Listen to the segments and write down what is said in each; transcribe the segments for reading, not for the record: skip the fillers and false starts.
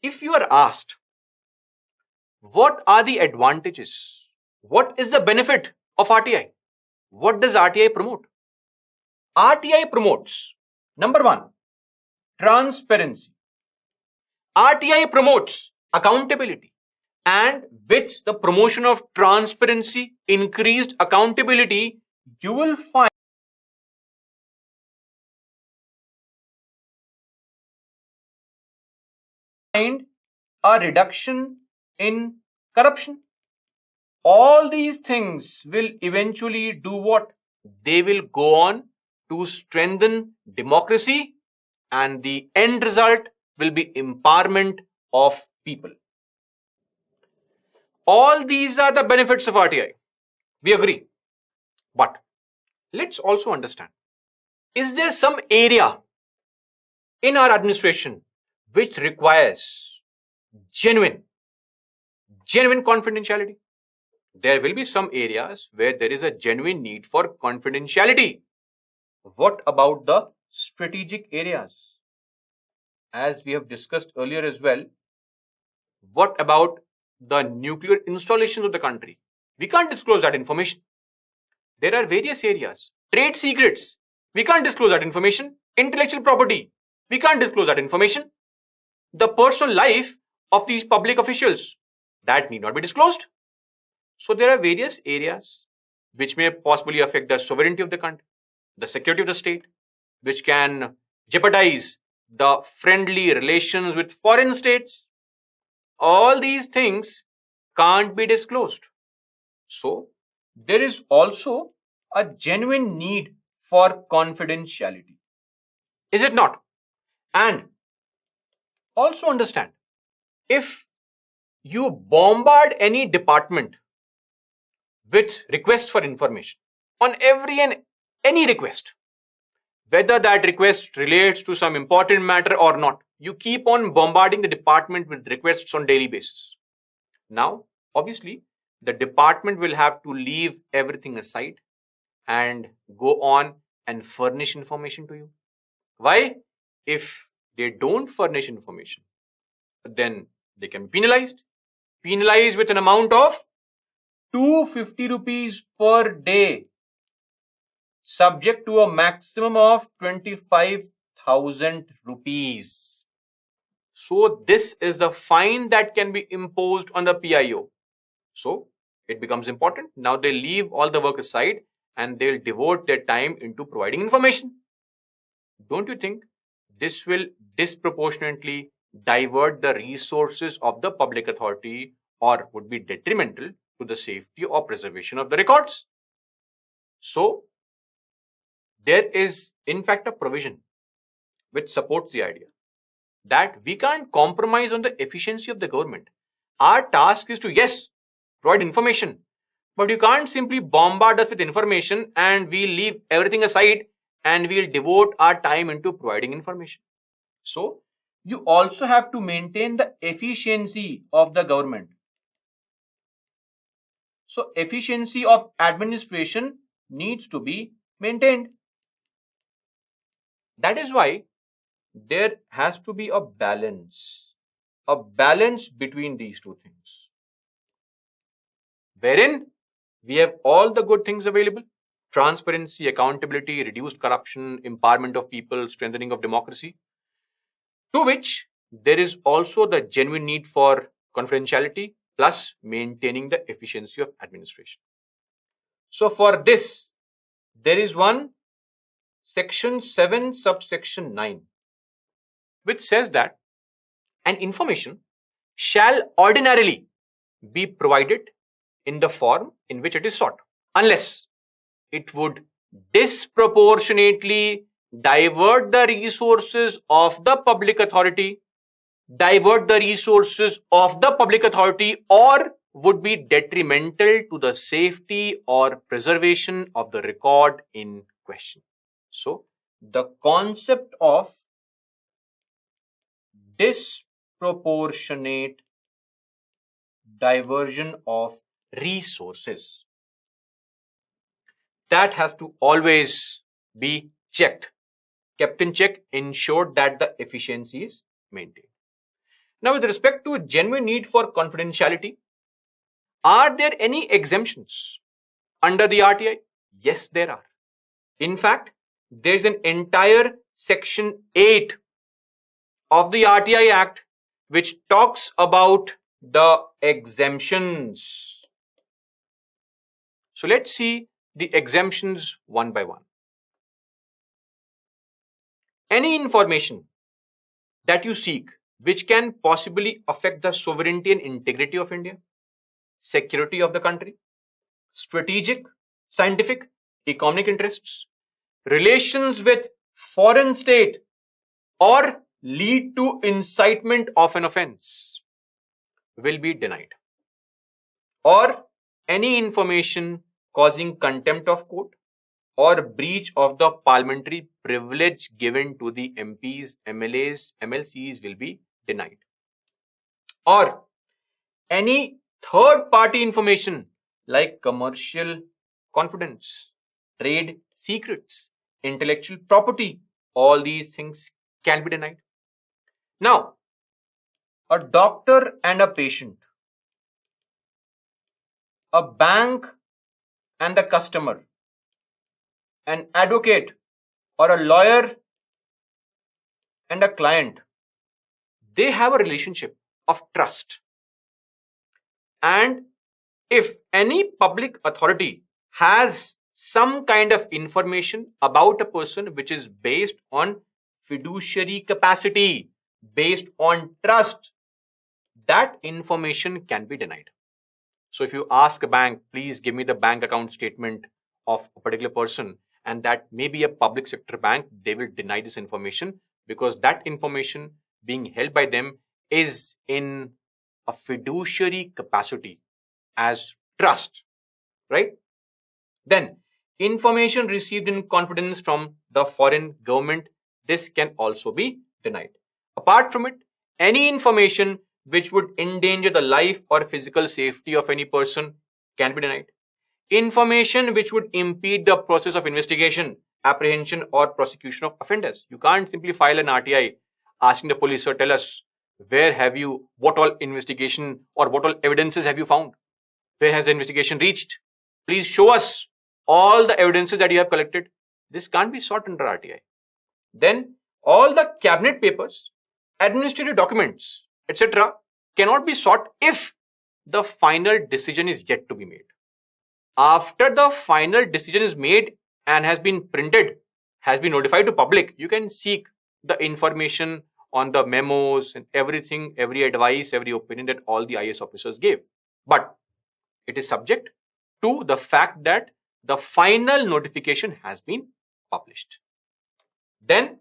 If you are asked, what are the advantages? What is the benefit of RTI? What does RTI promote? RTI promotes, number one, transparency. RTI promotes accountability. And with the promotion of transparency, increased accountability, you will find a reduction in corruption. All these things will eventually do what? They will go on to strengthen democracy, and the end result will be empowerment of people. All these are the benefits of RTI. We agree. But let's also understand, is there some area in our administration which requires genuine confidentiality? There will be some areas where there is a genuine need for confidentiality. What about the strategic areas? As we have discussed earlier as well, what about the nuclear installations of the country? We can't disclose that information. There are various areas. Trade secrets, we can't disclose that information. Intellectual property, we can't disclose that information. The personal life of these public officials, that need not be disclosed. So there are various areas which may possibly affect the sovereignty of the country, the security of the state, which can jeopardize the friendly relations with foreign states. All these things can't be disclosed. So there is also a genuine need for confidentiality. Is it not? And also understand, if you bombard any department with requests for information on every and any request, whether that request relates to some important matter or not, you keep on bombarding the department with requests on daily basis. Now, obviously, the department will have to leave everything aside and go on and furnish information to you. Why? If they don't furnish information, then they can be penalized with an amount of 250 rupees per day, subject to a maximum of 25,000 rupees. So this is the fine that can be imposed on the PIO. So it becomes important. Now they leave all the work aside and they'll devote their time into providing information. Don't you think this will disproportionately divert the resources of the public authority, or would be detrimental to the safety or preservation of the records? So there is in fact a provision which supports the idea that we can't compromise on the efficiency of the government. Our task is to, yes, provide information, but you can't simply bombard us with information and we'll leave everything aside and we'll devote our time into providing information. So you also have to maintain the efficiency of the government. So efficiency of administration needs to be maintained. That is why there has to be a balance between these two things, wherein we have all the good things available: transparency, accountability, reduced corruption, empowerment of people, strengthening of democracy, to which there is also the genuine need for confidentiality plus maintaining the efficiency of administration. So for this, there is one section 7 subsection 9 which says that an information shall ordinarily be provided in the form in which it is sought, unless it would disproportionately divert the resources of the public authority, or would be detrimental to the safety or preservation of the record in question. So the concept of disproportionate diversion of resources, that has to always be kept in check, ensured that the efficiency is maintained. Now, with respect to genuine need for confidentiality, are there any exemptions under the RTI? Yes, there are. In fact, there's an entire section 8 of the RTI Act which talks about the exemptions. So let's see the exemptions one by one. Any information that you seek which can possibly affect the sovereignty and integrity of India, security of the country, strategic, scientific, economic interests, relations with foreign state, or lead to incitement of an offense will be denied. Or any information causing contempt of court or breach of the parliamentary privilege given to the MPs, MLAs, MLCs will be denied. Or any third party information like commercial confidence, trade secrets, intellectual property, all these things can be denied. Now, a doctor and a patient, a bank and the customer, an advocate or a lawyer and a client, they have a relationship of trust. And if any public authority has some kind of information about a person which is based on fiduciary capacity, based on trust, that information can be denied. So if you ask a bank, please give me the bank account statement of a particular person, and that may be a public sector bank, they will deny this information because that information being held by them is in a fiduciary capacity as trust, right? Then information received in confidence from the foreign government, this can also be denied. Apart from it, any information which would endanger the life or physical safety of any person can be denied. Information which would impede the process of investigation, apprehension or prosecution of offenders. You can't simply file an RTI asking the police, "Sir, tell us, where have you, what all investigation or what all evidences have you found? Where has the investigation reached? Please show us all the evidences that you have collected." This can't be sought under RTI. Then all the cabinet papers, administrative documents, etc. cannot be sought if the final decision is yet to be made. After the final decision is made and has been printed, has been notified to public, you can seek the information on the memos and everything, every advice, every opinion that all the IAS officers gave. But it is subject to the fact that the final notification has been published. Then,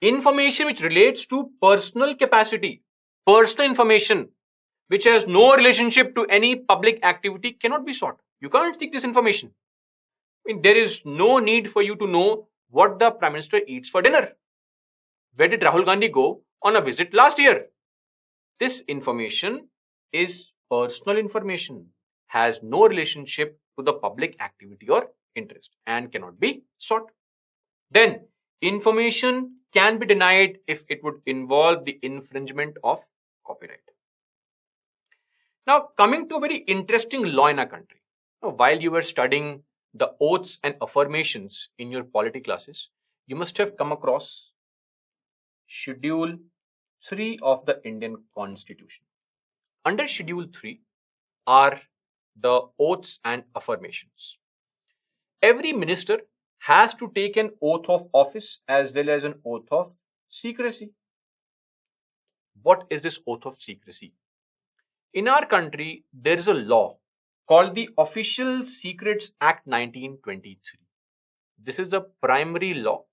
information which relates to personal capacity, personal information which has no relationship to any public activity cannot be sought. You can't seek this information. I mean, there is no need for you to know what the Prime Minister eats for dinner. Where did Rahul Gandhi go on a visit last year? This information is personal information, has no relationship to the public activity or interest and cannot be sought. Then, information can be denied if it would involve the infringement of copyright. Now, coming to a very interesting law in our country. Now, while you were studying the oaths and affirmations in your polity classes, you must have come across Schedule 3 of the Indian Constitution. Under Schedule 3 are the oaths and affirmations. Every minister has to take an oath of office as well as an oath of secrecy. What is this oath of secrecy? In our country, there is a law called the Official Secrets Act 1923. This is the primary law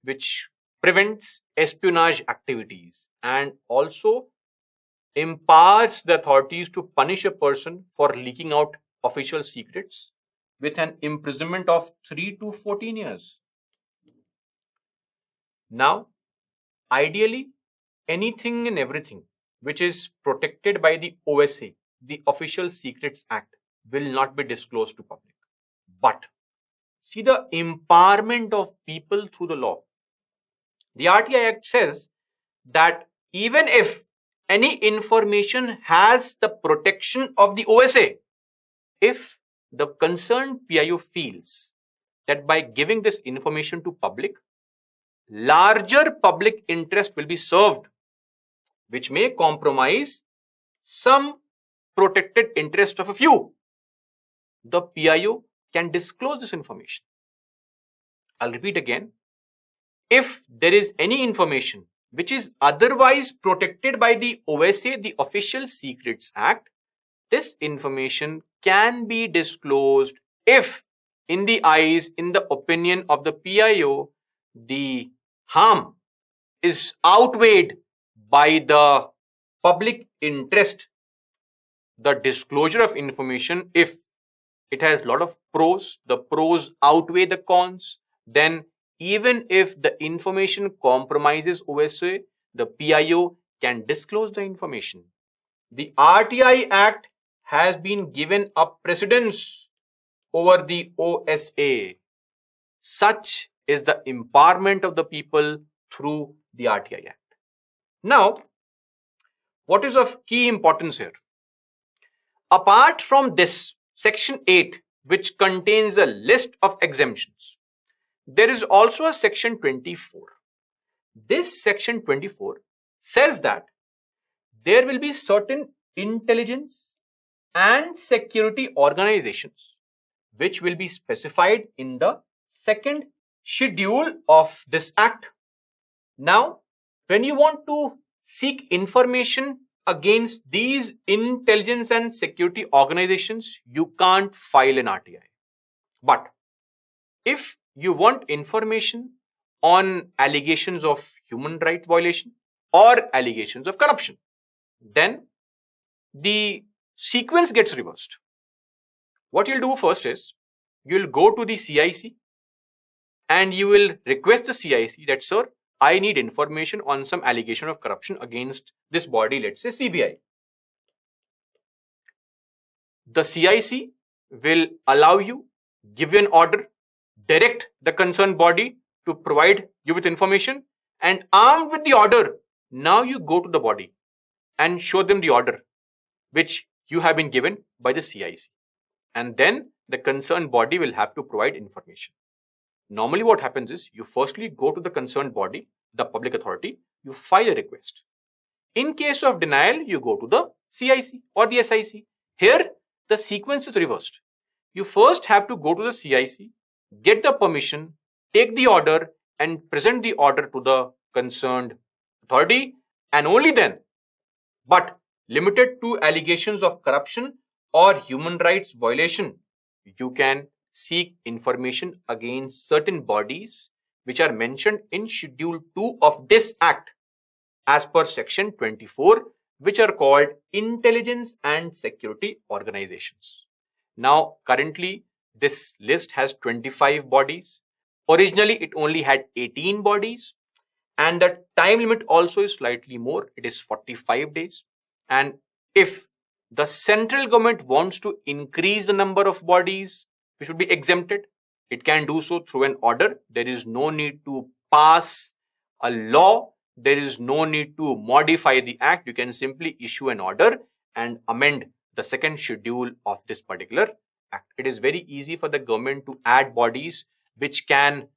which prevents espionage activities and also empowers the authorities to punish a person for leaking out official secrets with an imprisonment of 3 to 14 years. Now, ideally, anything and everything which is protected by the OSA, the Official Secrets Act, will not be disclosed to public. But see the empowerment of people through the law. The RTI Act says that even if any information has the protection of the OSA, if the concerned PIO feels that by giving this information to public, larger public interest will be served, which may compromise some protected interest of a few, the PIO can disclose this information. I'll repeat again. If there is any information which is otherwise protected by the OSA, the Official Secrets Act, this information can be disclosed if, in the opinion of the PIO, the harm is outweighed by the public interest. The disclosure of information, if it has a lot of pros, the pros outweigh the cons, then even if the information compromises OSA, the PIO can disclose the information. The RTI Act has been given a precedence over the OSA. Such is the empowerment of the people through the RTI Act. Now, what is of key importance here? Apart from this, Section 8, which contains a list of exemptions, there is also a Section 24. This Section 24 says that there will be certain intelligence and security organizations which will be specified in the second schedule of this act. Now, when you want to seek information against these intelligence and security organizations, you can't file an RTI. But if you want information on allegations of human rights violation or allegations of corruption, then the sequence gets reversed. What you'll do first is, you'll go to the CIC and you will request the CIC that, sir, I need information on some allegation of corruption against this body, let's say CBI. The CIC will allow you, give you an order, direct the concerned body to provide you with information, and armed with the order, now you go to the body and show them the order which you have been given by the CIC, and then the concerned body will have to provide information. Normally what happens is, you firstly go to the concerned body, the public authority, you file a request. In case of denial, you go to the CIC or the SIC. Here, the sequence is reversed. You first have to go to the CIC, get the permission, take the order and present the order to the concerned authority, and only then, but limited to allegations of corruption or human rights violation, you can seek information against certain bodies which are mentioned in Schedule 2 of this Act as per Section 24, which are called intelligence and security organizations. Now, currently, this list has 25 bodies. Originally, it only had 18 bodies, and the time limit also is slightly more. It is 45 days. And if the central government wants to increase the number of bodies which would be exempted, it can do so through an order. There is no need to pass a law. There is no need to modify the act. You can simply issue an order and amend the second schedule of this particular act. It is very easy for the government to add bodies which can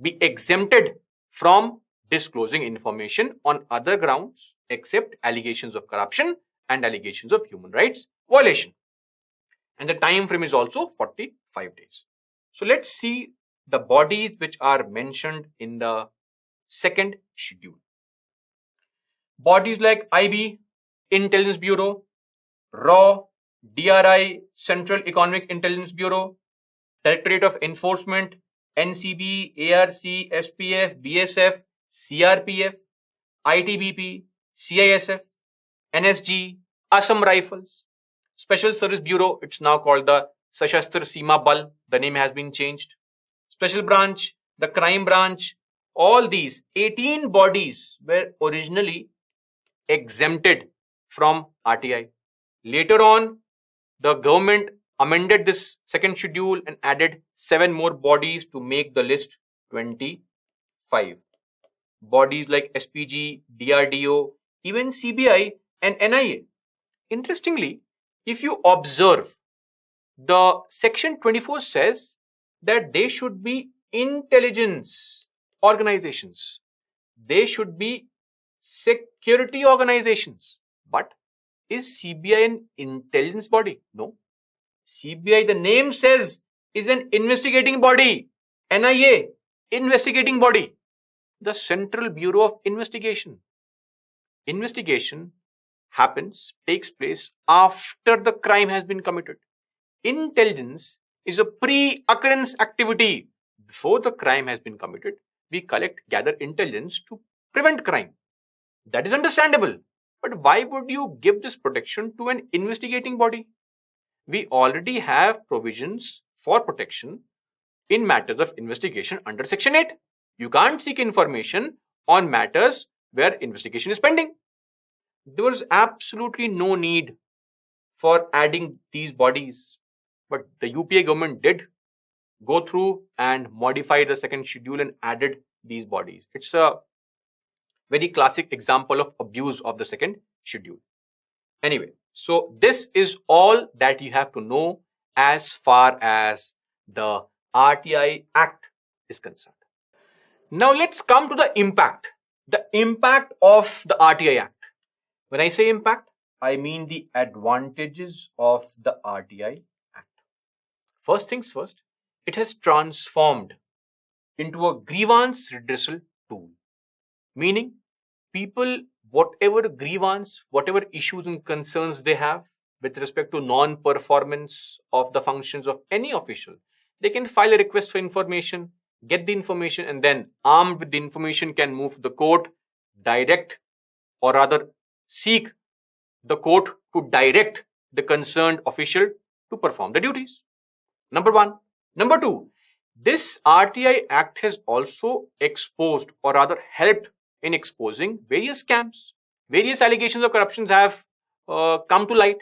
be exempted from disclosing information on other grounds except allegations of corruption and allegations of human rights violation. And the time frame is also 45 days. So let's see the bodies which are mentioned in the second schedule. Bodies like IB, Intelligence Bureau, RAW, DRI, Central Economic Intelligence Bureau, Directorate of Enforcement, NCB, ARC, SPF, BSF, CRPF, ITBP, CISF, NSG, Assam Rifles, Special Service Bureau, it's now called the Sashastra Seema Bal, the name has been changed, Special Branch, the Crime Branch. All these 18 bodies were originally exempted from RTI. Later on, the government amended this second schedule and added 7 more bodies to make the list 25. bodies like SPG, DRDO, even CBI and NIA. Interestingly, if you observe, the section 24 says that they should be intelligence organizations. They should be security organizations. But is CBI an intelligence body? No. CBI, the name says, is an investigating body. NIA, investigating body. The Central Bureau of Investigation. Investigation takes place after the crime has been committed. Intelligence is a pre-occurrence activity. Before the crime has been committed, we gather intelligence to prevent crime. That is understandable. But why would you give this protection to an investigating body? We already have provisions for protection in matters of investigation under Section 8. You can't seek information on matters where investigation is pending. There was absolutely no need for adding these bodies. But the UPA government did go through and modify the second schedule and added these bodies. It's a very classic example of abuse of the second schedule. Anyway, so this is all that you have to know as far as the RTI Act is concerned. Now let's come to the impact of the RTI Act. When I say impact, I mean the advantages of the RTI Act. First things first, it has transformed into a grievance redressal tool, meaning people, whatever grievance, whatever issues and concerns they have with respect to non-performance of the functions of any official, they can file a request for information, get the information, and then armed with the information can move to the court, direct, or rather seek the court to direct the concerned official to perform the duties. Number one. Number two, this RTI Act has also exposed, or rather helped in exposing various scams. Various allegations of corruption have come to light.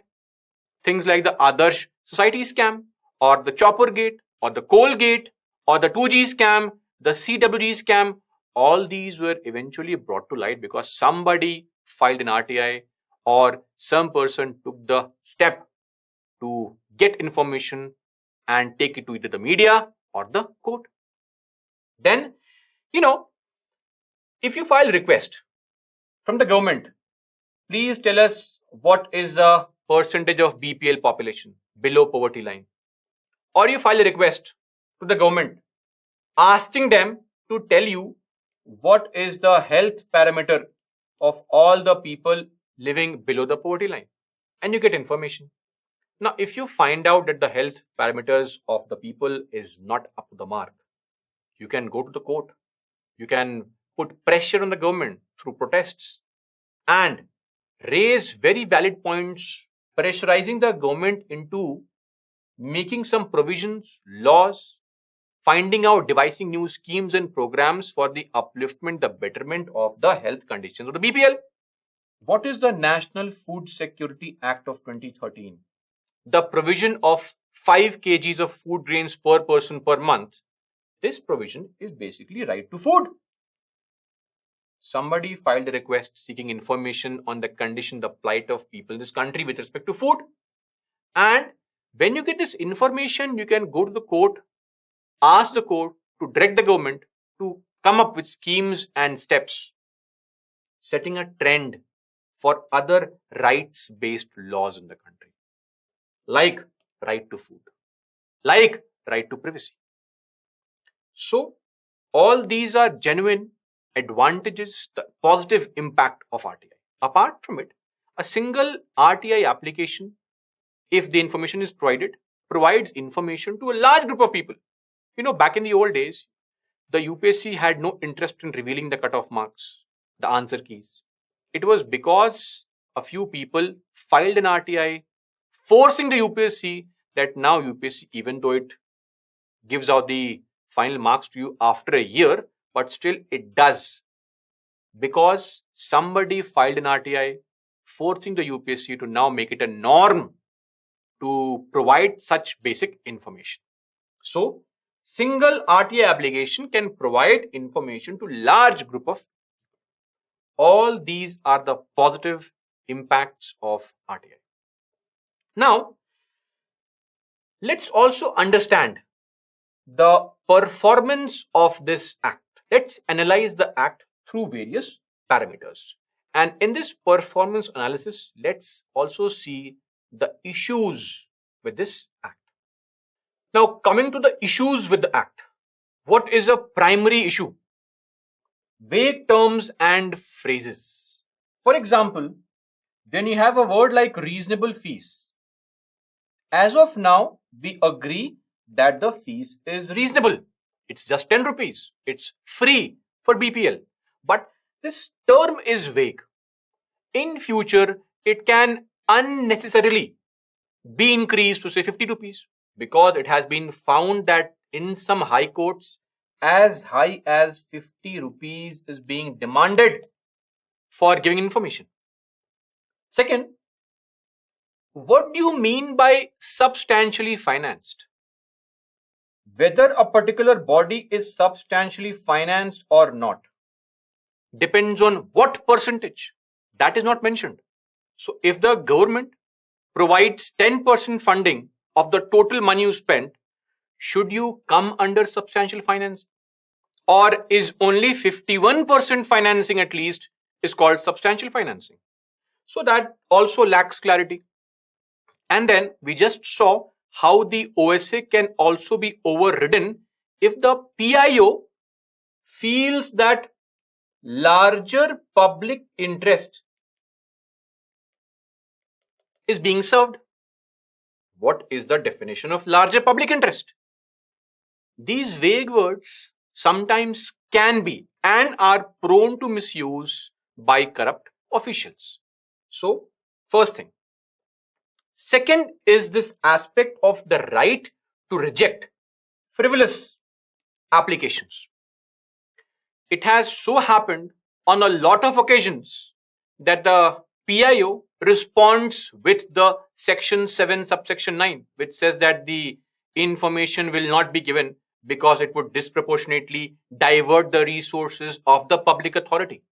Things like the Adarsh Society scam, or the Chopper Gate, or the Coal Gate, or the 2G scam, the CWG scam. All these were eventually brought to light because somebody filed an RTI or some person took the step to get information and take it to either the media or the court. Then, if you file a request from the government, please tell us what is the percentage of BPL population below poverty line. Or you file a request to the government asking them to tell you what is the health parameter of all the people living below the poverty line, and you get information. Now, if you find out that the health parameters of the people is not up to the mark, you can go to the court. You can put pressure on the government through protests and raise very valid points, pressurizing the government into making some provisions, laws, finding out, devising new schemes and programs for the upliftment, the betterment of the health conditions of the BPL. What is the National Food Security Act of 2013? The provision of 5 kgs of food grains per person per month. This provision is basically right to food. Somebody filed a request seeking information on the condition, the plight of people in this country with respect to food. And when you get this information, you can go to the court, ask the court to direct the government to come up with schemes and steps, setting a trend for other rights-based laws in the country, like right to food, like right to privacy. So, all these are genuine advantages, the positive impact of RTI. Apart from it, a single RTI application, if the information is provided, provides information to a large group of people. Back in the old days, the UPSC had no interest in revealing the cutoff marks, the answer keys. It was because a few people filed an RTI forcing the UPSC that now UPSC, even though it gives out the final marks to you after a year, but still it does, because somebody filed an RTI forcing the UPSC to now make it a norm to provide such basic information. So, single RTI application can provide information to large group of All these are the positive impacts of RTI. Now, let's also understand the performance of this act. Let's analyze the act through various parameters. And in this performance analysis, let's also see the issues with this act. Now, coming to the issues with the act, what is a primary issue? Vague terms and phrases. For example, when you have a word like reasonable fees, as of now, we agree that the fees is reasonable. It's just 10 rupees. It's free for BPL. But this term is vague. In future, it can unnecessarily be increased to say 50 rupees because it has been found that in some high courts, as high as 50 rupees is being demanded for giving information. Second, what do you mean by substantially financed? Whether a particular body is substantially financed or not depends on what percentage. That is not mentioned. So if the government provides 10% funding of the total money you spent, should you come under substantial finance? Or is only 51% financing at least is called substantial financing? So that also lacks clarity. And then we just saw how the OSA can also be overridden if the PIO feels that larger public interest is being served. What is the definition of larger public interest? These vague words sometimes can be and are prone to misuse by corrupt officials. So, first thing. Second is this aspect of the right to reject frivolous applications. It has so happened on a lot of occasions that the PIO responds with the section 7 subsection 9, which says that the information will not be given because it would disproportionately divert the resources of the public authority.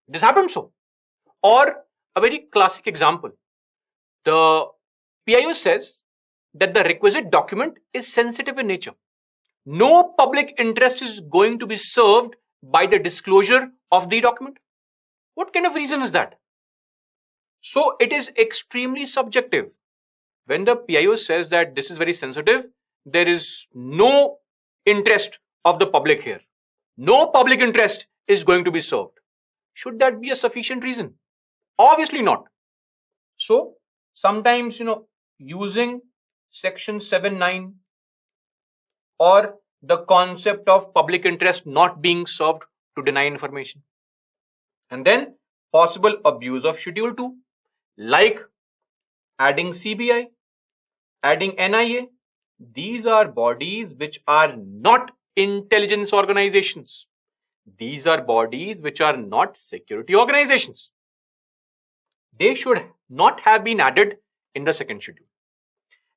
This happened so. Or a very classic example, the PIO says that the requisite document is sensitive in nature. No public interest is going to be served by the disclosure of the document. What kind of reason is that? So it is extremely subjective. When the PIO says that this is very sensitive, there is no interest of the public here. No public interest is going to be served. Should that be a sufficient reason? Obviously not. So sometimes, using section 7(9) or the concept of public interest not being served to deny information. And then possible abuse of schedule 2, like adding CBI, adding NIA. These are bodies which are not intelligence organizations. These are bodies which are not security organizations. They should not have been added in the second schedule.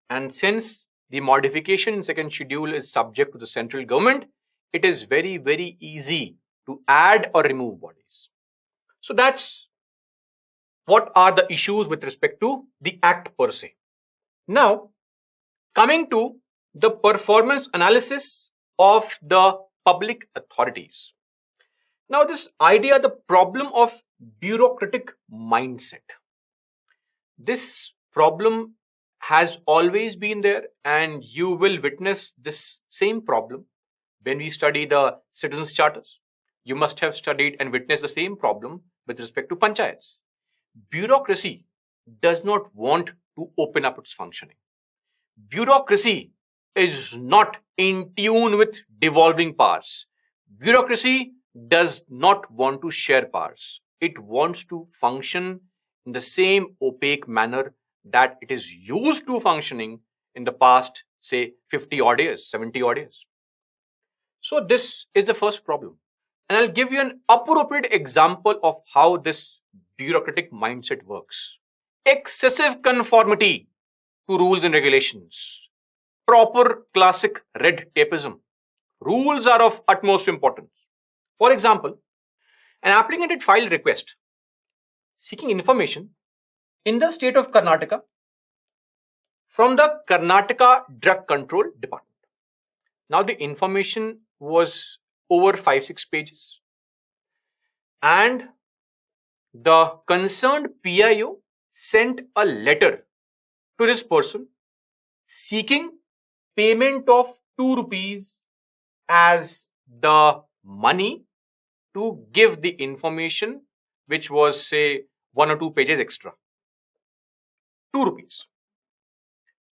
And since the modification in second schedule is subject to the central government, it is very, very easy to add or remove bodies. So that's what are the issues with respect to the act per se. Now, coming to the performance analysis of the public authorities. Now, this idea, the problem of bureaucratic mindset. This problem has always been there, and you will witness this same problem when we study the citizens' charters. You must have studied and witnessed the same problem with respect to panchayats. Bureaucracy does not want to open up its functioning. Bureaucracy is not in tune with devolving powers. Bureaucracy does not want to share powers. It wants to function in the same opaque manner that it is used to functioning in the past, say 50 odd years, 70 odd years. So this is the first problem. And I'll give you an appropriate example of how this bureaucratic mindset works. Excessive conformity to rules and regulations. Proper classic red tapeism. Rules are of utmost importance. For example, an applicant had filed a request seeking information in the state of Karnataka from the Karnataka Drug Control Department. Now the information was over 5-6 pages, and the concerned PIO sent a letter to this person seeking payment of 2 rupees as the money to give the information, which was, say, 1 or 2 pages extra. 2 rupees.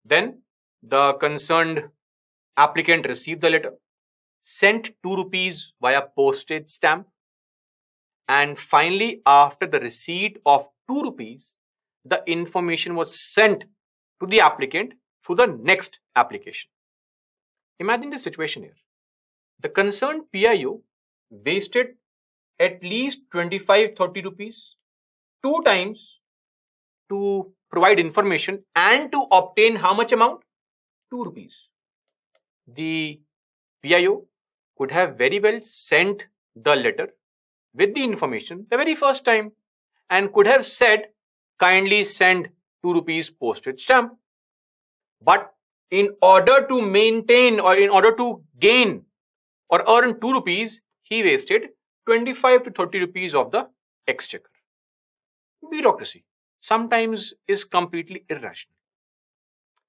Then the concerned applicant received the letter, sent 2 rupees via postage stamp, and finally, after the receipt of 2 rupees, the information was sent to the applicant through the next application. Imagine the situation here. The concerned PIO wasted at least 25-30 rupees 2 times to provide information and to obtain how much amount? 2 rupees. The PIO could have very well sent the letter with the information the very first time and could have said, kindly send 2 rupees postage stamp. But in order to maintain or in order to gain or earn 2 rupees, he wasted 25-30 rupees of the exchequer. Bureaucracy sometimes is completely irrational.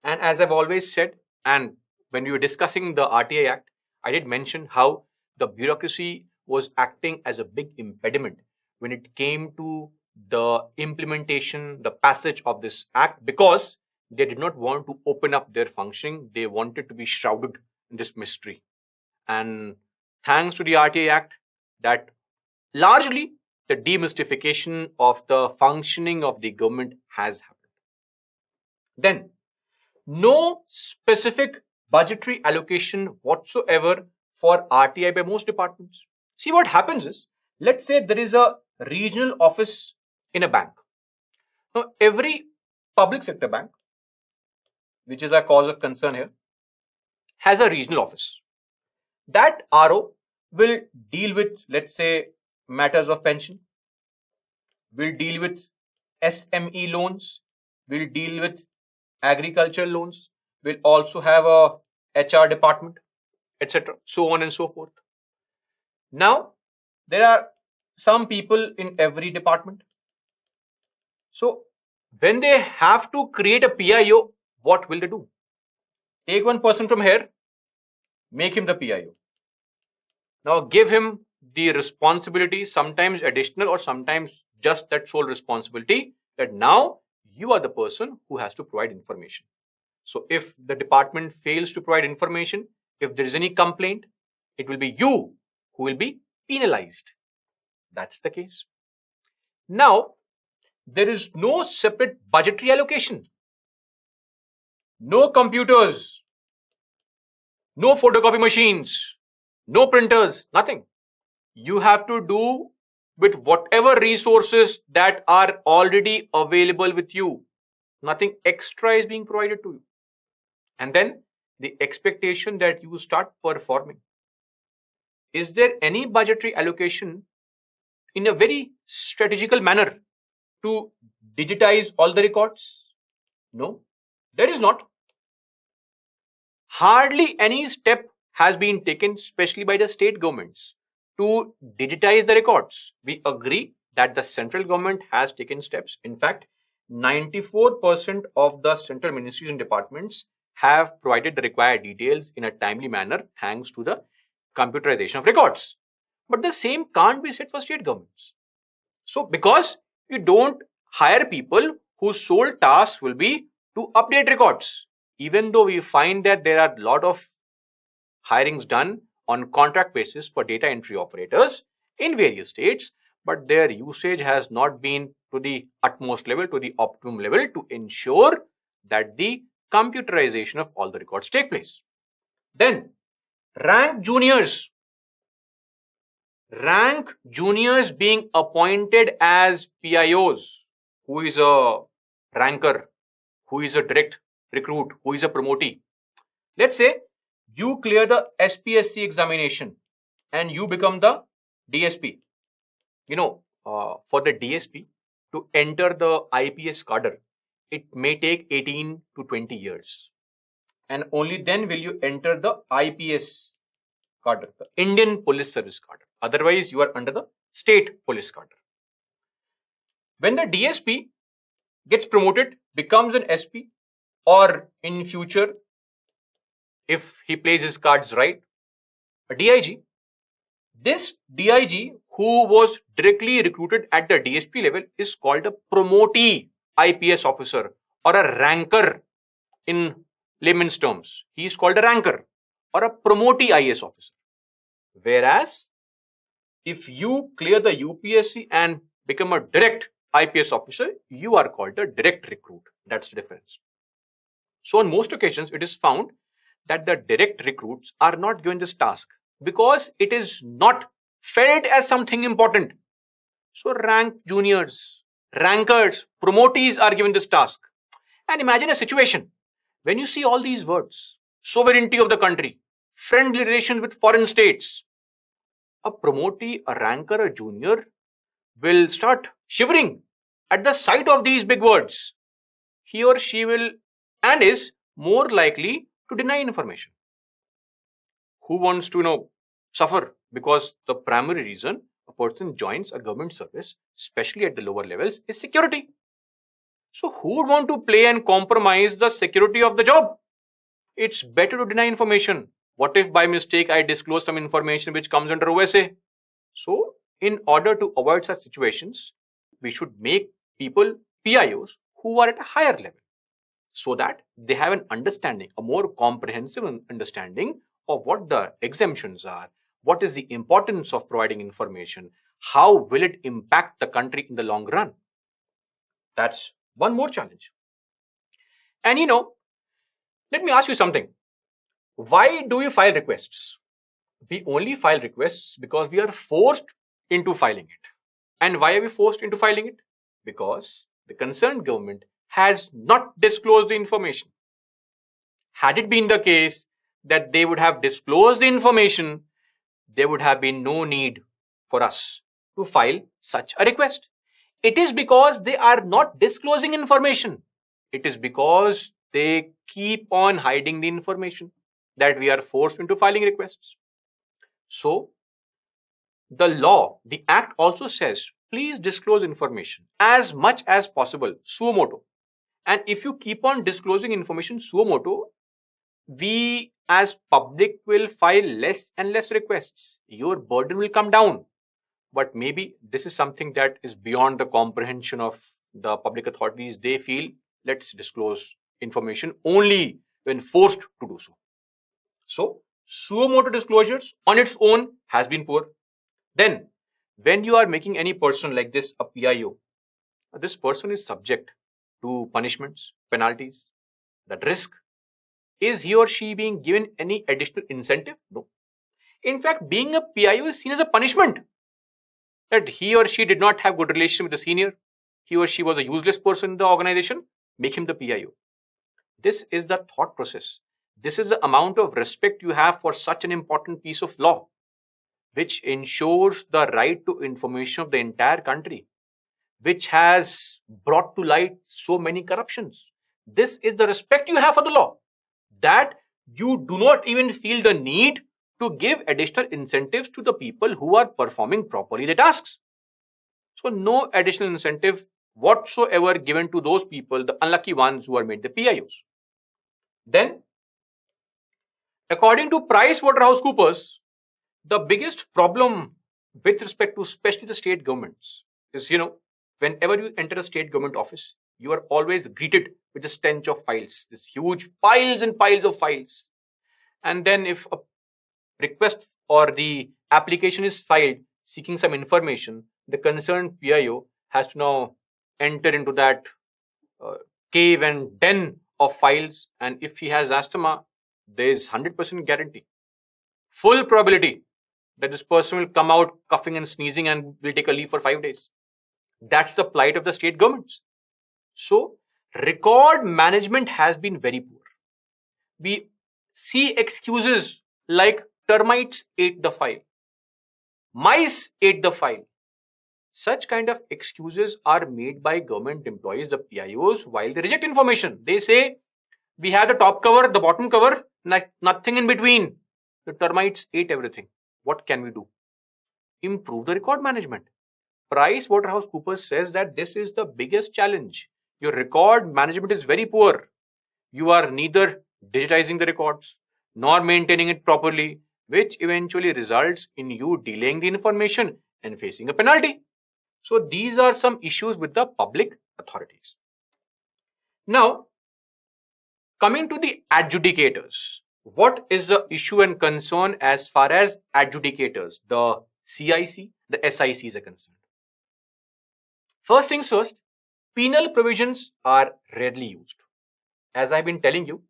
And as I've always said, and when we were discussing the RTI Act, I did mention how the bureaucracy was acting as a big impediment when it came to the implementation, the passage of this act, because they did not want to open up their functioning. They wanted to be shrouded in this mystery. And thanks to the RTI Act, that largely the demystification of the functioning of the government has happened. Then, no specific budgetary allocation whatsoever for RTI by most departments. See, what happens is, let's say there is a regional office in a bank. Now, every public sector bank, which is a cause of concern here, has a regional office. That RO will deal with, let's say, matters of pension, will deal with SME loans, will deal with agricultural loans, will also have a HR department, etc., so on and so forth. Now, there are some people in every department. So, when they have to create a PIO, what will they do? Take one person from here, make him the PIO. Now, give him the responsibility, sometimes additional or sometimes just that sole responsibility, that now you are the person who has to provide information. So, if the department fails to provide information, if there is any complaint, it will be you who will be penalized. That's the case. Now, there is no separate budgetary allocation, no computers, no photocopy machines, no printers, nothing. You have to do with whatever resources that are already available with you. Nothing extra is being provided to you. And then the expectation that you start performing. Is there any budgetary allocation in a very strategical manner to digitize all the records? No, there is not. Hardly any step has been taken, especially by the state governments, to digitize the records. We agree that the central government has taken steps. In fact, 94% of the central ministries and departments have provided the required details in a timely manner thanks to the computerization of records. But the same can't be said for state governments. So, because you don't hire people whose sole task will be to update records, even though we find that there are a lot of hirings done on contract basis for data entry operators in various states, but their usage has not been to the utmost level, to the optimum level to ensure that the computerization of all the records take place. Then, rank juniors being appointed as PIOs, who is a ranker, who is a direct recruit, who is a promotee. Let's say you clear the SPSC examination and you become the DSP. For the DSP to enter the IPS cadre, it may take 18 to 20 years. And only then will you enter the IPS cadre, the Indian Police Service cadre. Otherwise, you are under the state police cadre. When the DSP gets promoted, becomes an SP, or in future, if he plays his cards right, a DIG, this DIG who was directly recruited at the DSP level is called a promotee IPS officer or a ranker in layman's terms. He is called a ranker or a promotee IAS officer. Whereas, if you clear the UPSC and become a direct IPS officer, you are called a direct recruit. That's the difference. So on most occasions, it is found that the direct recruits are not given this task because it is not felt as something important. So rank juniors, rankers, promotees are given this task. And imagine a situation when you see all these words: sovereignty of the country, friendly relations with foreign states. A promotee, a ranker, a junior will start shivering at the sight of these big words. He or she will and is more likely to deny information. Who wants to suffer? Because the primary reason a person joins a government service, especially at the lower levels, is security. So who would want to play and compromise the security of the job? It's better to deny information. What if by mistake I disclose some information which comes under OSA? So in order to avoid such situations, we should make people PIOs who are at a higher level, so that they have an understanding, a more comprehensive understanding of what the exemptions are, what is the importance of providing information, how will it impact the country in the long run. That's one more challenge. And let me ask you something. Why do we file requests? We only file requests because we are forced into filing it. And why are we forced into filing it? Because the concerned government has not disclosed the information. Had it been the case that they would have disclosed the information, there would have been no need for us to file such a request. It is because they are not disclosing information. It is because they keep on hiding the information that we are forced into filing requests. So, the law, the act also says, please disclose information as much as possible, suo motu. And if you keep on disclosing information suo motu, we as public will file less and less requests. Your burden will come down. But maybe this is something that is beyond the comprehension of the public authorities. They feel, let's disclose information only when forced to do so. So, suo motu disclosures on its own has been poor. Then, when you are making any person like this a PIO, this person is subject to punishments, penalties, that risk. Is he or she being given any additional incentive? No. In fact, being a PIO is seen as a punishment. That he or she did not have good relation with the senior, he or she was a useless person in the organization, make him the PIO. This is the thought process. This is the amount of respect you have for such an important piece of law, which ensures the right to information of the entire country, which has brought to light so many corruptions. This is the respect you have for the law, that you do not even feel the need to give additional incentives to the people who are performing properly the tasks. So no additional incentive whatsoever given to those people, the unlucky ones who are made the PIOs. Then, according to PricewaterhouseCoopers, the biggest problem with respect to especially the state governments is, whenever you enter a state government office, you are always greeted with the stench of files, this huge piles and piles of files. And then if a request or the application is filed seeking some information, the concerned PIO has to now enter into that cave and den of files. And if he has asthma, there is 100% guarantee, full probability that this person will come out coughing and sneezing and will take a leave for 5 days. That's the plight of the state governments. So, record management has been very poor. We see excuses like termites ate the file, mice ate the file, Such kind of excuses are made by government employees, the PIOs, while they reject information. They say, we have the top cover, the bottom cover, nothing in between. The termites ate everything. What can we do? Improve the record management. PricewaterhouseCoopers says that this is the biggest challenge. Your record management is very poor. You are neither digitizing the records nor maintaining it properly, which eventually results in you delaying the information and facing a penalty. So these are some issues with the public authorities. Now, coming to the adjudicators, what is the issue and concern as far as adjudicators, the CIC, the SICs are concerned? First things first, penal provisions are rarely used. As I've been telling you,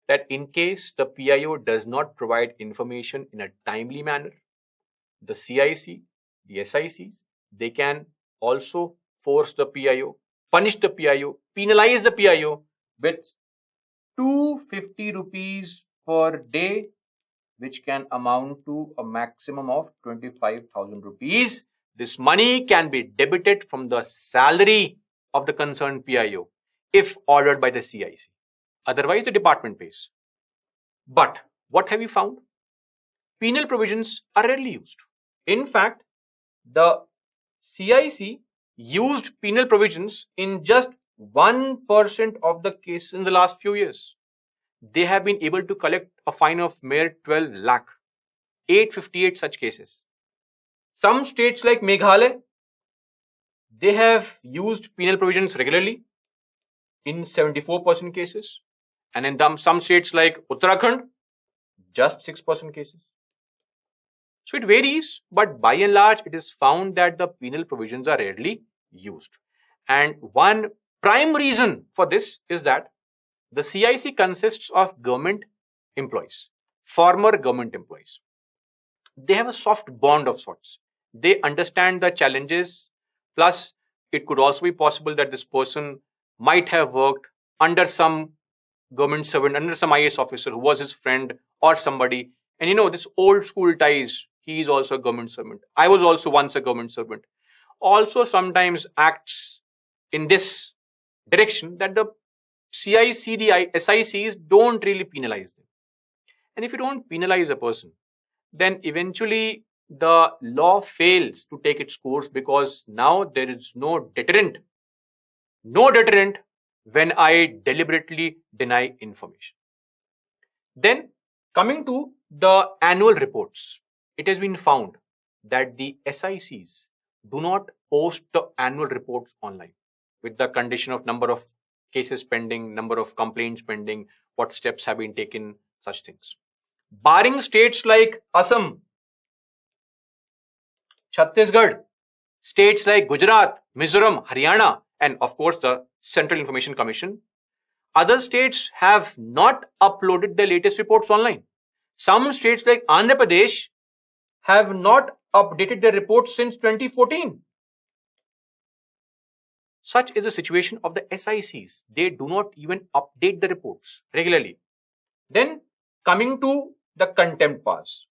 that in case the PIO does not provide information in a timely manner, the CIC, the SICs, they can also force the PIO, punish the PIO, penalize the PIO with 250 rupees per day, which can amount to a maximum of 25,000 rupees. This money can be debited from the salary of the concerned PIO if ordered by the CIC. Otherwise, the department pays. But what have you found? Penal provisions are rarely used. In fact, the CIC used penal provisions in just 1% of the cases in the last few years. They have been able to collect a fine of mere 12 lakh, 858 such cases. Some states like Meghalaya, they have used penal provisions regularly in 74% cases. And in some states like Uttarakhand, just 6% cases. So it varies, but by and large, it is found that the penal provisions are rarely used. And one prime reason for this is that the CIC consists of government employees, former government employees. They have a soft bond of sorts. They understand the challenges. Plus, it could also be possible that this person might have worked under some government servant, under some IAS officer who was his friend or somebody. And this old school ties, he is also a government servant. I was also once a government servant. Also sometimes acts in this direction that the CIC, the SICs don't really penalize them. And if you don't penalize a person, then eventually the law fails to take its course, because now there is no deterrent. No deterrent when I deliberately deny information. Then, coming to the annual reports, it has been found that the SICs do not post the annual reports online with the condition of number of cases pending, number of complaints pending, what steps have been taken, such things. Barring states like Assam, Chhattisgarh, states like Gujarat, Mizoram, Haryana, and of course the Central Information Commission, other states have not uploaded the latest reports online. Some states like Andhra Pradesh have not updated their reports since 2014. Such is the situation of the SICs. They do not even update the reports regularly. Then coming to the contempt powers.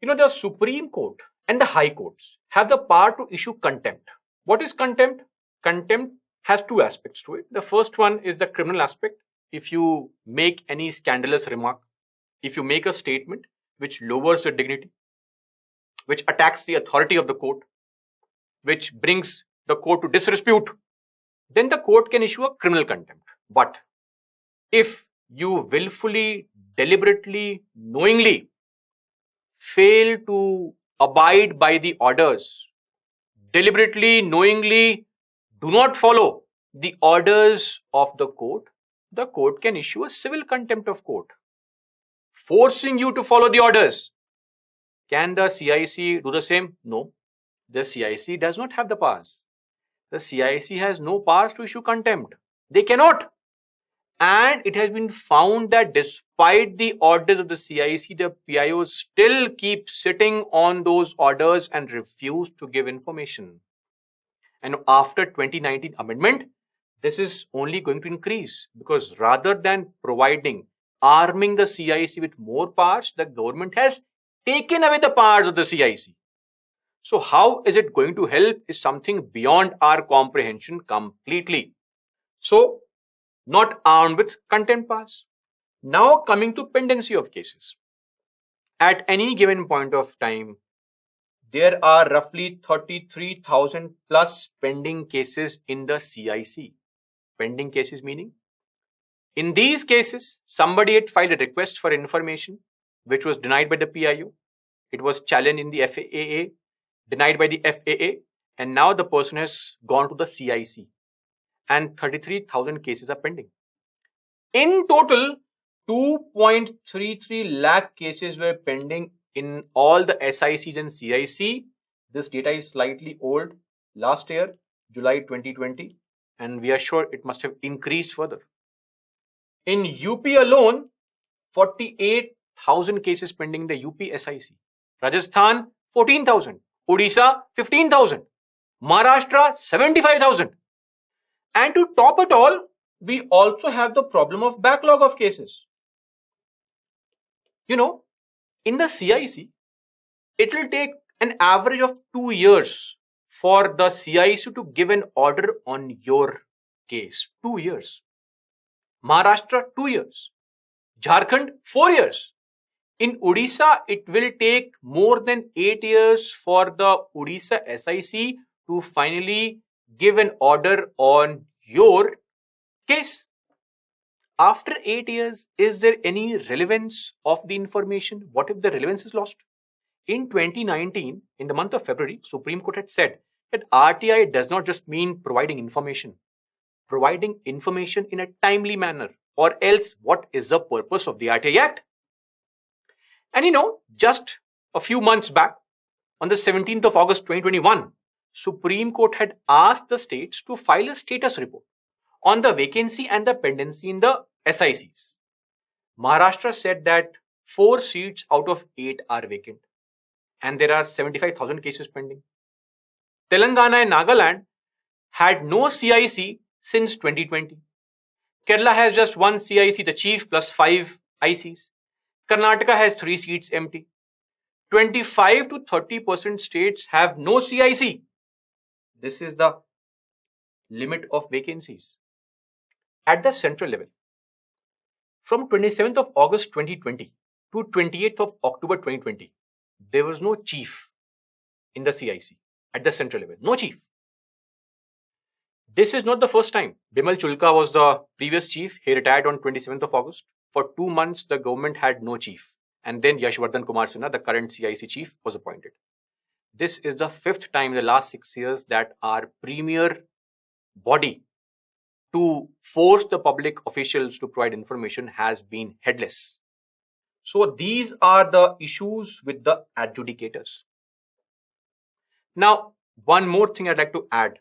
The Supreme Court and the High Courts have the power to issue contempt. What is contempt? Contempt has two aspects to it. The first one is the criminal aspect. If you make any scandalous remark, if you make a statement which lowers the dignity, which attacks the authority of the court, which brings the court to disrepute, then the court can issue a criminal contempt. But if you willfully, deliberately, knowingly fail to abide by the orders, deliberately, knowingly do not follow the orders of the court can issue a civil contempt of court, forcing you to follow the orders. Can the CIC do the same? No. The CIC does not have the powers. The CIC has no powers to issue contempt. They cannot. And it has been found that despite the orders of the CIC, the PIOs still keep sitting on those orders and refuse to give information. And after 2019 amendment, this is only going to increase, because rather than arming the CIC with more powers, the government has taken away the powers of the CIC. So how is it going to help is something beyond our comprehension completely. So not armed with content pass. Now coming to pendency of cases. At any given point of time, there are roughly 33,000 plus pending cases in the CIC. Pending cases meaning? In these cases, somebody had filed a request for information which was denied by the PIO. It was challenged in the FAA, denied by the FAA, and now the person has gone to the CIC and 33,000 cases are pending. In total, 2.33 lakh cases were pending in all the SICs and CIC. This data is slightly old, last year, July 2020, and we are sure it must have increased further. In UP alone, 48,000 cases pending in the UP SIC. Rajasthan, 14,000. Odisha, 15,000. Maharashtra, 75,000. And to top it all, we also have the problem of backlog of cases. You know, in the CIC, it will take an average of 2 years for the CIC to give an order on your case. 2 years. Maharashtra, 2 years. Jharkhand, 4 years. In Odisha, it will take more than 8 years for the Odisha SIC to finally give an order on your case. After 8 years, is there any relevance of the information? What if the relevance is lost? In 2019, in the month of February, Supreme Court had said that RTI does not just mean providing information in a timely manner, or else what is the purpose of the RTI Act? And just a few months back, on the 17th of August 2021, Supreme Court had asked the states to file a status report on the vacancy and the pendency in the SICs. Maharashtra said that 4 seats out of 8 are vacant and there are 75,000 cases pending. Telangana and Nagaland had no CIC since 2020. Kerala has just 1 CIC, the chief, plus 5 ICs. Karnataka has 3 seats empty. 25 to 30% states have no CIC. This is the limit of vacancies. At the central level, from 27th of August 2020 to 28th of October 2020, there was no chief in the CIC at the central level. No chief. This is not the first time. Bimal Chulka was the previous chief. He retired on 27th of August. For 2 months, the government had no chief. And then Yashwardhan Kumar Sinha, the current CIC chief, was appointed. This is the 5th time in the last 6 years that our premier body to force the public officials to provide information has been headless. So these are the issues with the adjudicators. Now, one more thing I'd like to add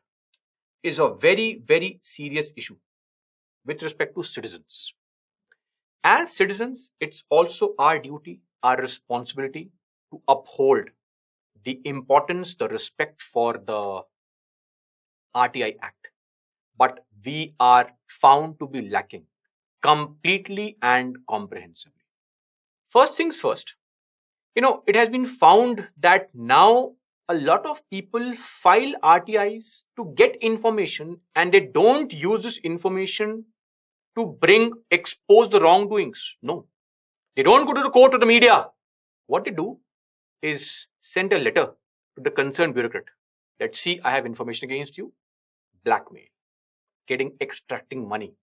is a very, very serious issue with respect to citizens. As citizens, it's also our duty, our responsibility to uphold the importance, the respect for the RTI Act. But we are found to be lacking completely and comprehensively. First things first, it has been found that now a lot of people file RTIs to get information and they don't use this information to expose the wrongdoings. No, they don't go to the court or the media. What they do is send a letter to the concerned bureaucrat. Let's see, I have information against you. Blackmail, extracting money.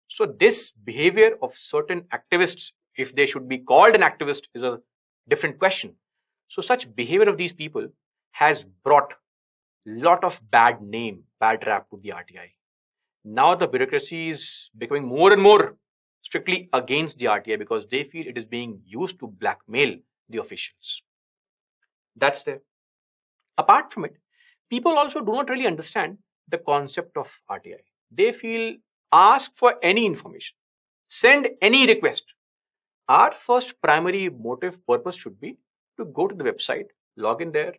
So this behavior of certain activists, if they should be called an activist, is a different question. So such behavior of these people has brought a lot of bad rap to the RTI. Now the bureaucracy is becoming more and more strictly against the RTI because they feel it is being used to blackmail the officials. That's there. Apart from it, people also do not really understand the concept of RTI. They feel ask for any information, send any request. Our first primary motive purpose should be to go to the website, log in there,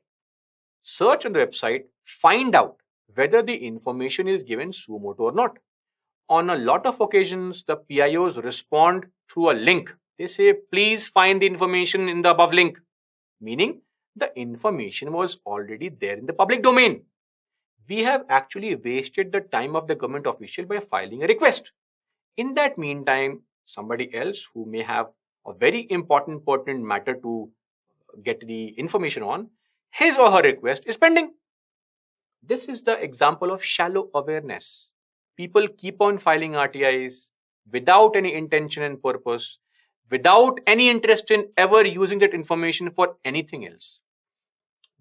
search on the website, find out whether the information is given suo motu or not. On a lot of occasions, the PIOs respond through a link. They say, please find the information in the above link, meaning the information was already there in the public domain. We have actually wasted the time of the government official by filing a request. In that meantime, somebody else who may have a very important, pertinent matter to get the information on, his or her request is pending. This is the example of shallow awareness. People keep on filing RTIs without any intention and purpose, without any interest in ever using that information for anything else.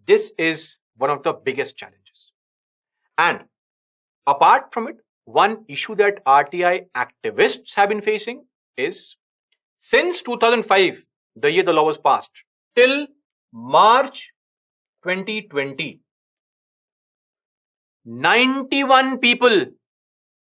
This is one of the biggest challenges. And apart from it, one issue that RTI activists have been facing is, since 2005, the year the law was passed, till March 2020, 91 people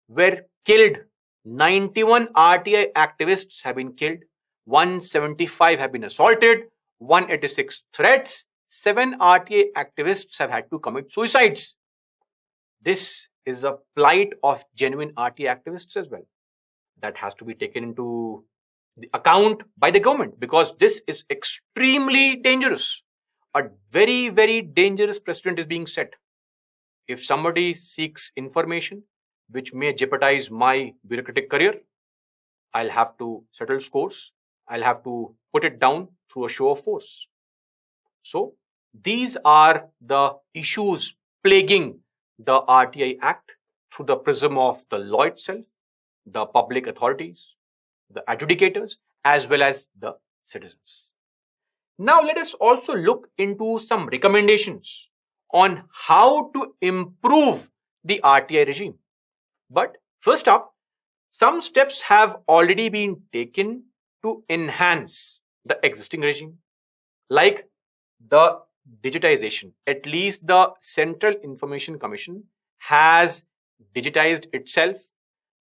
were killed. 91 RTI activists have been killed. 175 have been assaulted. 186 threats. 7 RTI activists have had to commit suicides. This is a plight of genuine RTI activists as well. That has to be taken into the account by the government, because this is extremely dangerous. A very, very dangerous precedent is being set. If somebody seeks information which may jeopardize my bureaucratic career, I'll have to settle scores. I'll have to put it down through a show of force. So these are the issues plaguing the RTI Act through the prism of the law itself, the public authorities, the adjudicators, as well as the citizens. Now let us also look into some recommendations on how to improve the RTI regime. But first up, some steps have already been taken to enhance the existing regime, like the digitization. At least the Central Information Commission has digitized itself.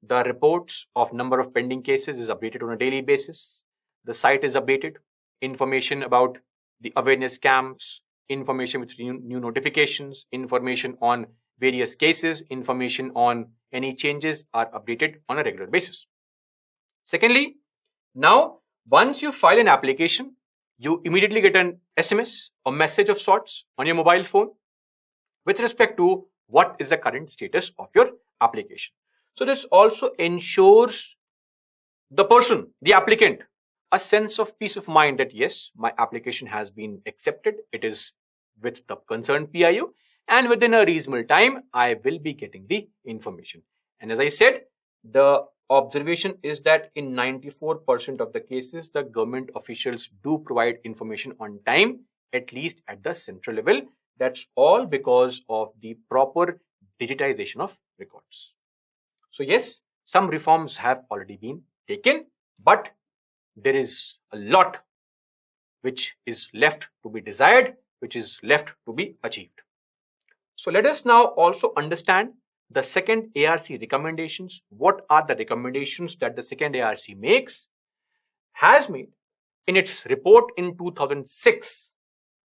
The reports of number of pending cases is updated on a daily basis. The site is updated. Information about the awareness camps, information with new notifications, information on various cases, information on any changes are updated on a regular basis. Secondly, now once you file an application, you immediately get an SMS or message of sorts on your mobile phone with respect to what is the current status of your application. So this also ensures the person, the applicant, a sense of peace of mind that yes, my application has been accepted. It is with the concerned PIO, and within a reasonable time, I will be getting the information. And as I said, the observation is that in 94% of the cases, the government officials do provide information on time, at least at the central level. That's all because of the proper digitization of records. So yes, some reforms have already been taken, but there is a lot which is left to be desired, which is left to be achieved. So let us now also understand the second ARC recommendations. What are the recommendations that the second ARC has made in its report in 2006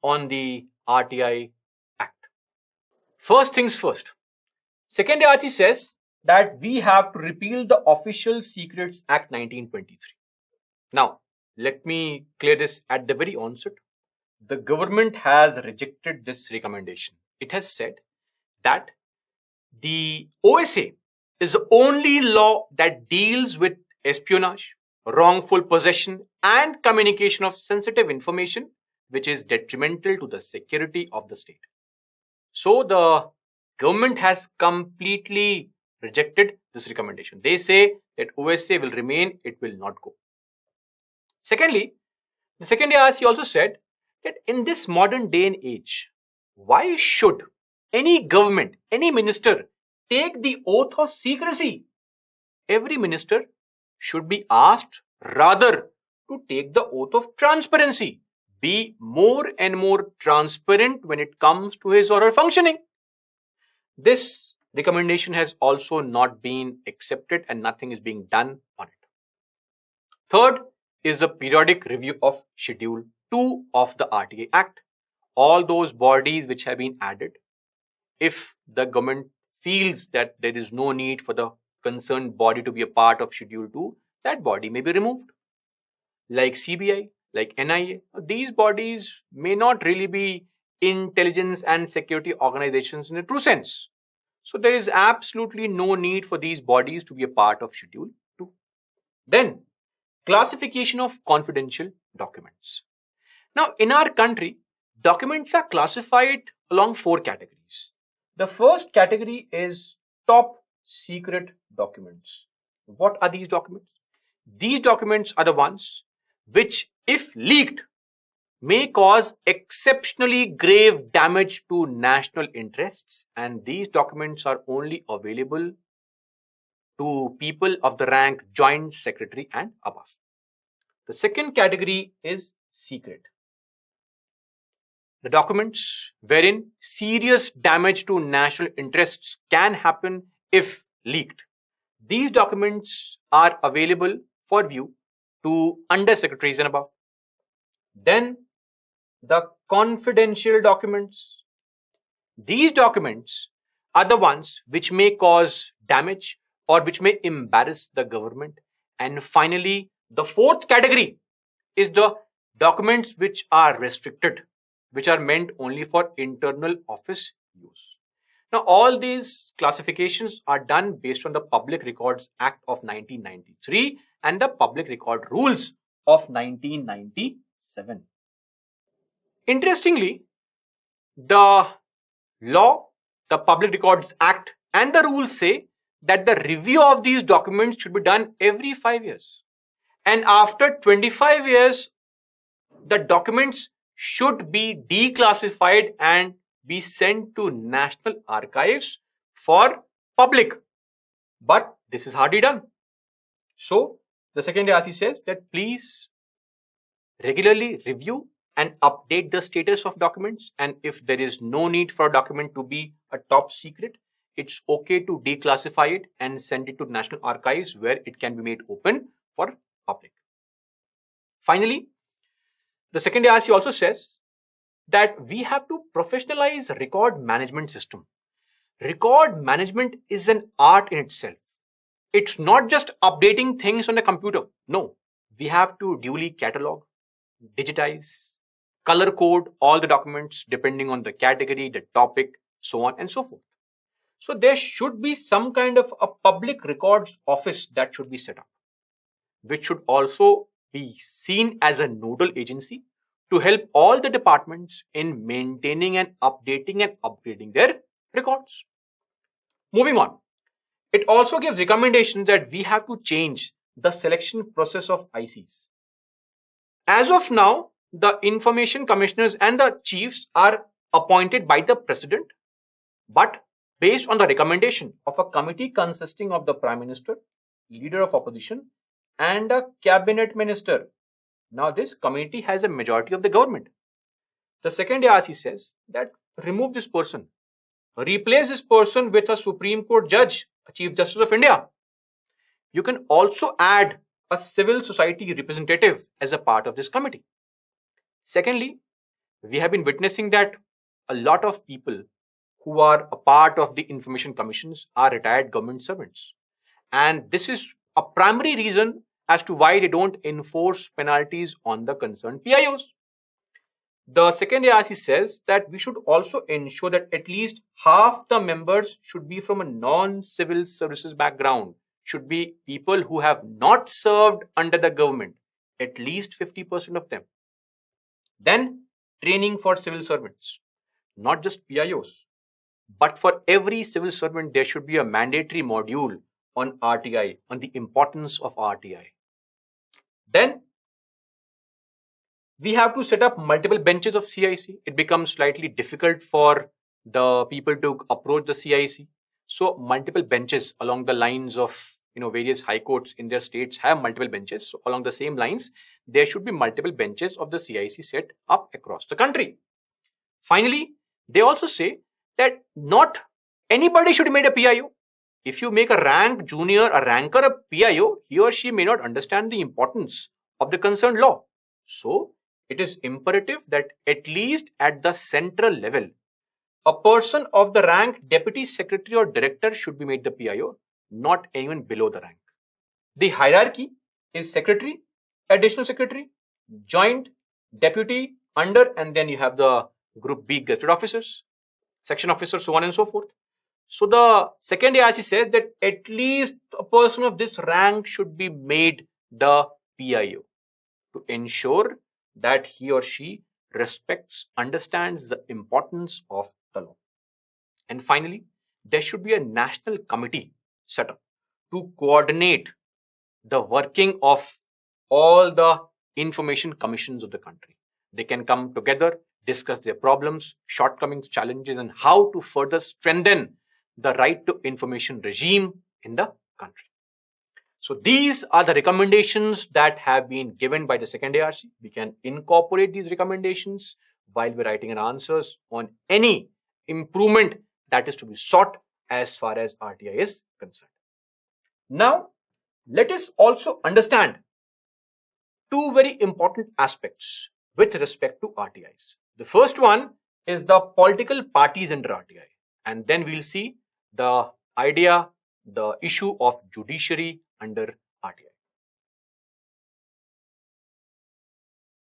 on the RTI Act? First things first, second ARC says that we have to repeal the Official Secrets Act 1923. Now, let me clear this at the very onset. The government has rejected this recommendation. It has said that the OSA is the only law that deals with espionage, wrongful possession, and communication of sensitive information, which is detrimental to the security of the state. So the government has completely rejected this recommendation. They say that OSA will remain, it will not go. Secondly, the second ARC also said that in this modern day and age, why should any government, any minister take the oath of secrecy? Every minister should be asked rather to take the oath of transparency, be more and more transparent when it comes to his or her functioning. This recommendation has also not been accepted and nothing is being done on it. Third is the periodic review of Schedule 2 of the RTI Act. All those bodies which have been added, if the government feels that there is no need for the concerned body to be a part of Schedule 2, that body may be removed. Like CBI, like NIA, these bodies may not really be intelligence and security organizations in a true sense. So there is absolutely no need for these bodies to be a part of Schedule 2. Then, classification of confidential documents. Now, in our country, documents are classified along 4 categories. The first category is top secret documents. What are these documents? These documents are the ones which, if leaked, may cause exceptionally grave damage to national interests, and these documents are only available to people of the rank Joint Secretary and above. The second category is secret. The documents wherein serious damage to national interests can happen if leaked. These documents are available for view to undersecretaries and above. Then the confidential documents. These documents are the ones which may cause damage or which may embarrass the government. And finally, the fourth category is the documents which are restricted, which are meant only for internal office use. Now, all these classifications are done based on the Public Records Act of 1993 and the Public Record Rules of 1997. Interestingly, the law, the Public Records Act and the rules say that the review of these documents should be done every 5 years. And after 25 years, the documents should be declassified and be sent to National Archives for public. But this is hardly done. So, the second RC says that please regularly review and update the status of documents, and if there is no need for a document to be a top secret, it's okay to declassify it and send it to National Archives where it can be made open for public. Finally, the second RC also says that we have to professionalize record management system. Record management is an art in itself. It's not just updating things on a computer. No, we have to duly catalog, digitize, color code all the documents depending on the category, the topic, so on and so forth. So there should be some kind of a public records office that should be set up, which should also be seen as a nodal agency to help all the departments in maintaining and updating and upgrading their records. Moving on, it also gives recommendations that we have to change the selection process of ICs. As of now, the information commissioners and the chiefs are appointed by the president, but based on the recommendation of a committee consisting of the Prime Minister, Leader of Opposition, and a cabinet minister. Now, this committee has a majority of the government. The second ARC says that remove this person, replace this person with a Supreme Court judge, a Chief Justice of India. You can also add a civil society representative as a part of this committee. Secondly, we have been witnessing that a lot of people who are a part of the information commissions are retired government servants. And this is a primary reason as to why they don't enforce penalties on the concerned PIOs. The second ARC says that we should also ensure that at least half the members should be from a non-civil services background, should be people who have not served under the government, at least 50% of them. Then, training for civil servants, not just PIOs, but for every civil servant, there should be a mandatory module on RTI, on the importance of RTI. Then, we have to set up multiple benches of CIC. It becomes slightly difficult for the people to approach the CIC. So, multiple benches along the lines of various high courts in their states have multiple benches. So, along the same lines, there should be multiple benches of the CIC set up across the country. Finally, they also say that not anybody should be made a PIO. If you make a rank junior, a ranker a PIO, he or she may not understand the importance of the concerned law. So, it is imperative that at least at the central level, a person of the rank deputy secretary or director should be made the PIO, not anyone below the rank. The hierarchy is secretary, additional secretary, joint, deputy, under, and then you have the Group B, gazetted officers, section officers, so on and so forth. So the second ARC says that at least a person of this rank should be made the PIO to ensure that he or she respects, understands the importance of the law. And finally, there should be a national committee set up to coordinate the working of all the information commissions of the country. They can come together, discuss their problems, shortcomings, challenges, and how to further strengthen the right to information regime in the country. So these are the recommendations that have been given by the second ARC. We can incorporate these recommendations while we're writing our answers on any improvement that is to be sought as far as RTI is concerned. Now, let us also understand two very important aspects with respect to RTIs. The first one is the political parties under RTI, and then we'll see the idea, the issue of judiciary under RTI.